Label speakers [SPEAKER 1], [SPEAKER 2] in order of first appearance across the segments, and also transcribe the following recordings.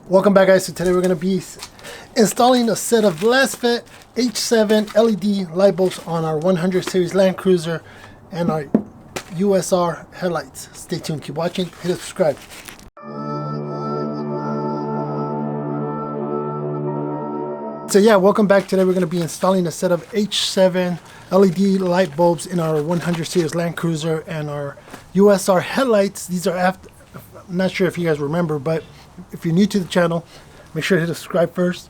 [SPEAKER 1] Welcome back, guys. So today we're going to be installing a set of Lasfit H7 LED light bulbs on our 100 series Land Cruiser and our USR headlights. Stay tuned, keep watching, hit subscribe. So yeah, welcome back. Today we're going to be installing a set of H7 LED light bulbs in our 100 series Land Cruiser and our USR headlights. These are after, I'm not sure if you guys remember, but if you're new to the channel, make sure to hit subscribe first.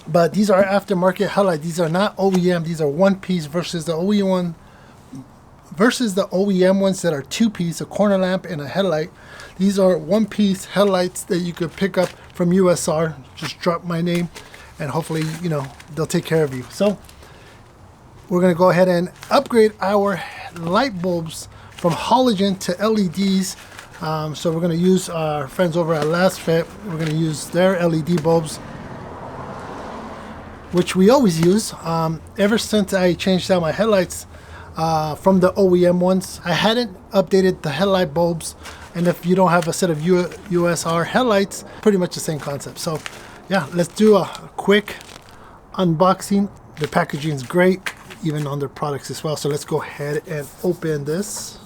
[SPEAKER 1] But these are aftermarket headlights. These are not OEM. These are one piece versus the OEM ones that are two piece, a corner lamp and a headlight. These are one piece headlights that you could pick up from USR. Just drop my name and hopefully, you know, they'll take care of you. So we're going to go ahead and upgrade our light bulbs from halogen to LEDs. So we're going to use our friends over at Lasfit. We're going to use their LED bulbs, which we always use. Ever since I changed out my headlights from the OEM ones, I hadn't updated the headlight bulbs. And if you don't have a set of USR headlights, pretty much the same concept. So yeah, let's do a quick unboxing. The packaging is great, even on their products as well. So let's go ahead and open this.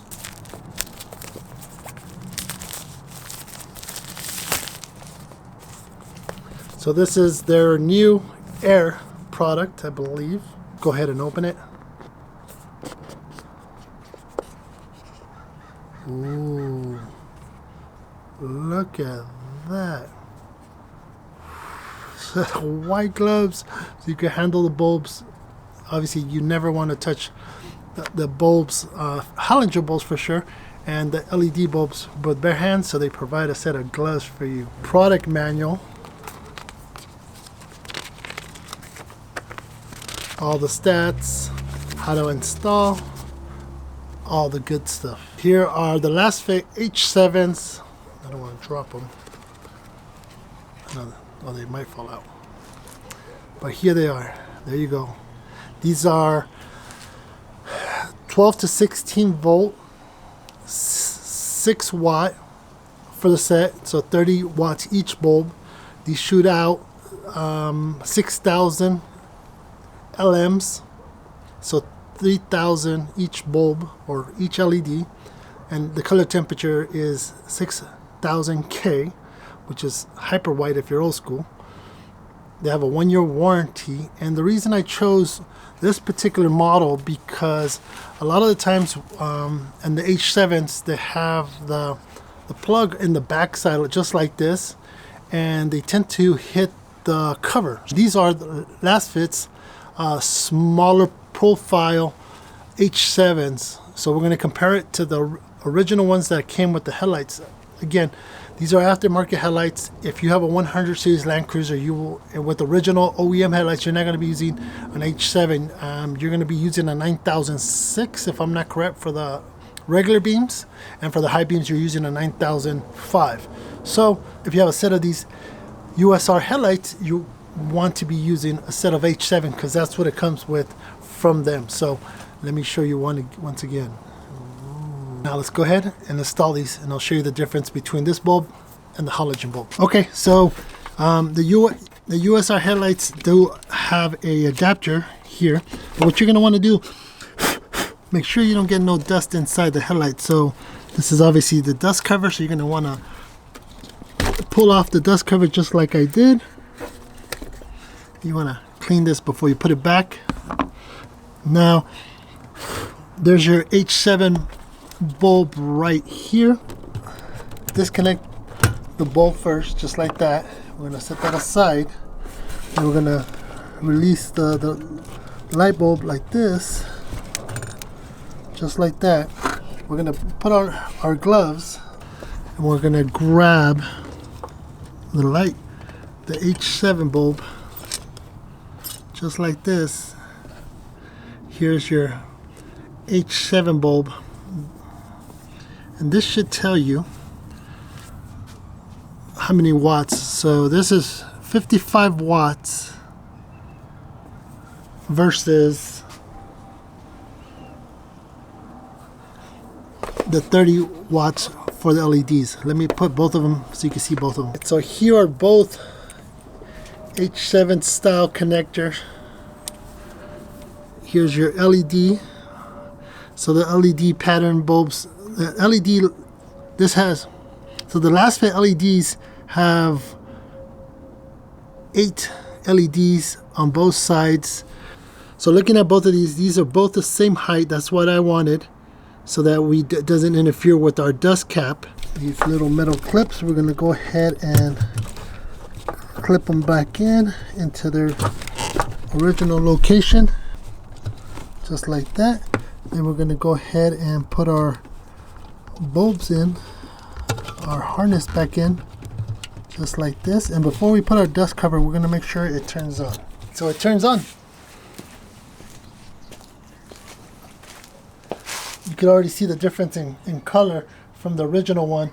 [SPEAKER 1] So this is their new Air product, I believe. Go ahead and open it. Ooh, look at that. White gloves, so you can handle the bulbs. Obviously, you never want to touch the bulbs, halogen bulbs for sure, and the LED bulbs with bare hands, so they provide a set of gloves for you. Product manual. All the stats, how to install, all the good stuff. Here are the Lasfit H7s. I don't want to drop them. Oh, they might fall out. But here they are. There you go. These are 12 to 16 volt, 6 watt for the set. So 30 watts each bulb. These shoot out 6,000 LMs, so 3,000 each bulb or each LED, and the color temperature is 6,000 K, which is hyper white if you're old school. They have a 1-year warranty, and the reason I chose this particular model because a lot of the times and the H7s, they have the plug in the back side just like this, and they tend to hit the cover. These are the Lasfit's smaller profile H7s, so we're going to compare it to the original ones that came with the headlights. Again, these are aftermarket headlights. If you have a 100 series Land Cruiser, you will, with original OEM headlights, you're not going to be using an H7. You're going to be using a 9006, if I'm not correct, for the regular beams, and for the high beams you're using a 9005. So if you have a set of these USR headlights, you want to be using a set of H7 because that's what it comes with from them. So let me show you once again. Now let's go ahead and install these, and I'll show you the difference between this bulb and the halogen bulb. Okay, so the USR headlights do have a adapter here, but what you're going to want to do, make sure you don't get no dust inside the headlight. So this is obviously the dust cover, so you're going to want to pull off the dust cover just like I did. You want to clean this before you put it back. Now there's your H7 bulb right here. Disconnect the bulb first, just like that. We're going to set that aside, and we're going to release the light bulb like this, just like that. We're going to put on our gloves, and we're going to grab the light, the H7 bulb, just like this. Here's your H7 bulb, and this should tell you how many watts. So this is 55 watts versus the 30 watts for the LEDs. Let me put both of them so you can see both of them. So here are both H7 style connectors. Here's your LED. So the LED pattern bulbs, the LED, this has, so the Lasfit LEDs have 8 LEDs on both sides. So looking at both of these are both the same height. That's what I wanted, so that it doesn't interfere with our dust cap. These little metal clips, we're gonna go ahead and clip them back into their original location, just like that. Then we're gonna go ahead and put our bulbs in, our harness back in, just like this. And before we put our dust cover, we're gonna make sure it turns on. So it turns on. You can already see the difference in color from the original one.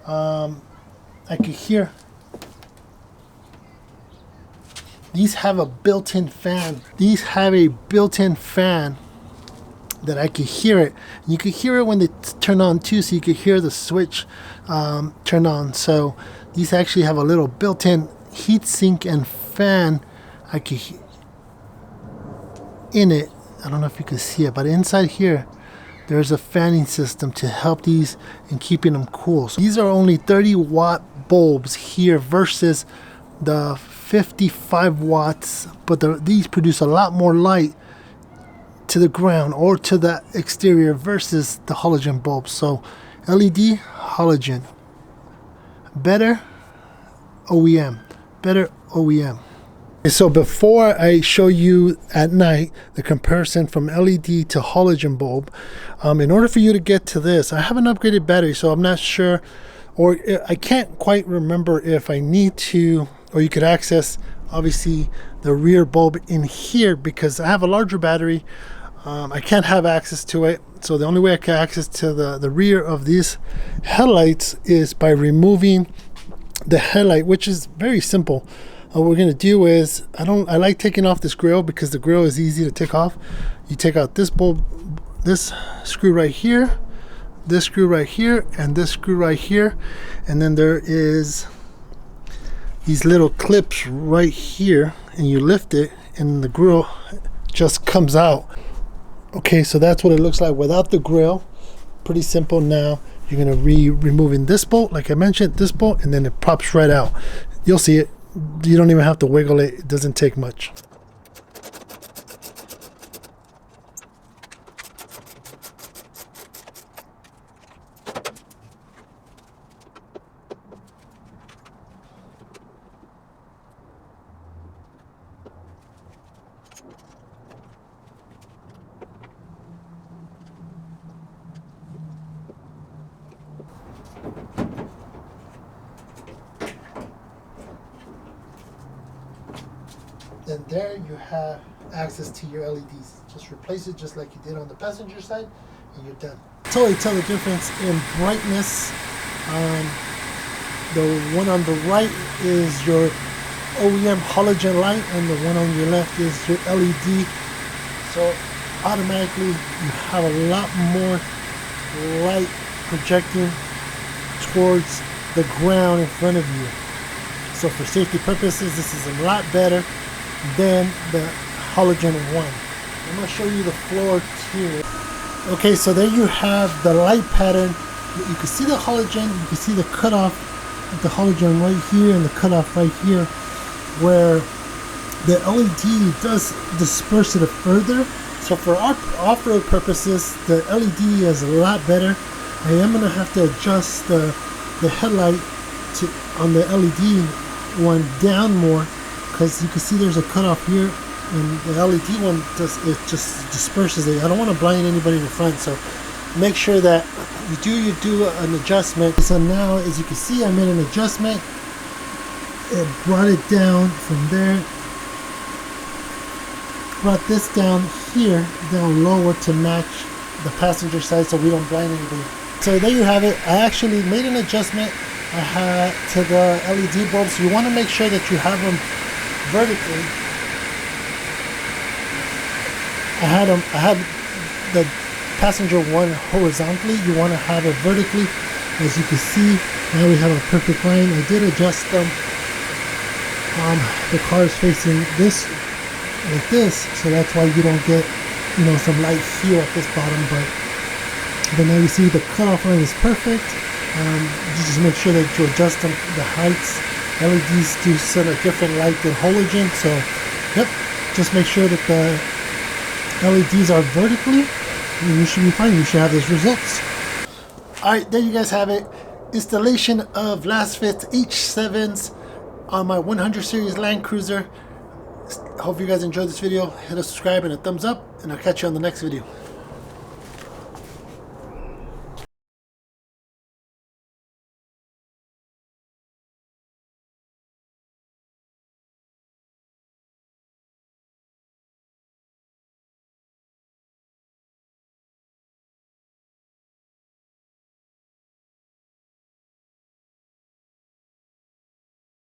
[SPEAKER 1] I could hear these have a built-in fan. These have a built-in fan that I could hear it. You could hear it when they turn on too, so you could hear the switch turn on. So these actually have a little built-in heat sink and fan. I could in it. I don't know if you can see it, but inside here there's a fanning system to help these in keeping them cool. So these are only 30-watt bulbs here versus the 55 watts, but these produce a lot more light to the ground or to the exterior versus the halogen bulbs. So LED, halogen, better OEM, better OEM. So before I show you at night the comparison from LED to halogen bulb, in order for you to get to this, I have an upgraded battery, so I'm not sure, or I can't quite remember if I need to, or you could access obviously the rear bulb in here, because I have a larger battery. I can't have access to it, so the only way I can access to the rear of these headlights is by removing the headlight, which is very simple. What we're going to do is, I like taking off this grill because the grill is easy to take off. You take out this bulb, this screw right here, this screw right here, and this screw right here, and then there is these little clips right here, and you lift it and the grill just comes out. Okay, so that's what it looks like without the grill. Pretty simple. Now you're going to be removing this bolt, like I mentioned, this bolt, and then it pops right out. You'll see it. You don't even have to wiggle it. It doesn't take much. Then there you have access to your LEDs. Just replace it just like you did on the passenger side, and you're done. Totally tell the difference in brightness. The one on the right is your OEM halogen light, and the one on your left is your LED. So automatically you have a lot more light projecting towards the ground in front of you. So for safety purposes, this is a lot better than the halogen one. I'm going to show you the floor too. Okay, so there you have the light pattern. You can see the halogen, you can see the cutoff of the halogen right here and the cutoff right here, where the LED does disperse it further. So for our off-road purposes, the LED is a lot better. I am going to have to adjust the headlight on the LED one down more, because you can see there's a cutoff here, and the LED one just disperses it. I don't want to blind anybody in the front, so make sure that you do an adjustment. So now, as you can see, I made an adjustment. It brought it down from there, brought this down here, down lower to match the passenger side so we don't blind anybody. So there you have it. I actually made an adjustment to the LED bulbs. You want to make sure that you have them vertically. I had the passenger one horizontally. You want to have it vertically As you can see, now we have a perfect line. I did adjust them. The car is facing this like this, so that's why you don't get, you know, some light here at this bottom. But now you see the cutoff line is perfect. You just make sure that you adjust them, the heights. LEDs do send a different light than halogen, so yep, just make sure that the LEDs are vertically, and you should be fine. You should have those results. Alright, there you guys have it. Installation of Lasfit H7s on my 100 series Land Cruiser. Hope you guys enjoyed this video. Hit a subscribe and a thumbs up, and I'll catch you on the next video.